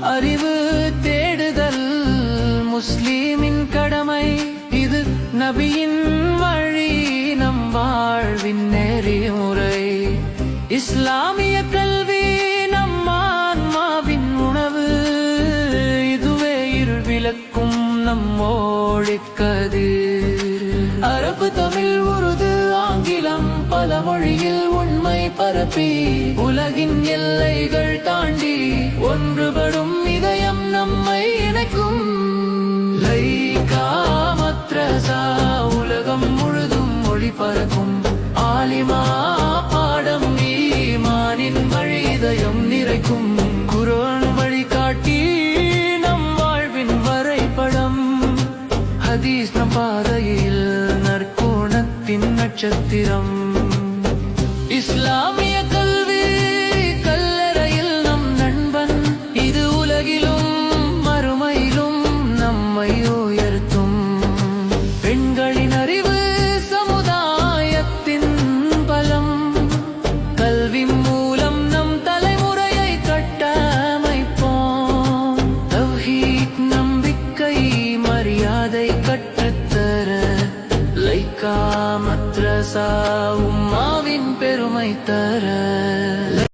அறிவு தேடுதல் முஸ்லிமின் கடமை. இது நபியின் வழி, நம் வாழ்வின் நெறிமுறை. இஸ்லாமிய கல்வி நம் ஆன்மாவின் உணவு. இதுவே இருள் விளக்கும் நம் ஒளிக்கதிர். அரபு, தமிழ், உருது, ஆங்கிலம் பல மொழியில் உண்மை பரப்பி உலகின் எல்லைகள் தாண்டி ஒன்றுபடும் இதயம் நம்மை இணைக்கும். லைகா மத்ரஸா உலகம் முழுதும் ஒளி பறக்கும். ஆலிமா பாடம் ஈமானின் வழி இதயம் நிறைக்கும். குர்ஆன் வழிகாட்டி நம் வாழ்வின் வரைபடம். ஹதீஸ் நம் பாதையில் நற்குணத்தின் நட்சத்திரம். இஸ்லாமிய கல்வி கல்லறையில் நம் நண்பன். இது உலகிலும் மறுமையிலும் நம்மை உயர்த்தும். பெண்களின் அறிவு சமுதாயத்தின் பலம். கல்வி மூலம் நம் தலைமுறையை கட்டமைப்போம். தவ்ஹீத் நம்பிக்கை மரியாதை கற்றுத்தர லைகா மத்ரஸா உம்மாவின் பெருமை தர.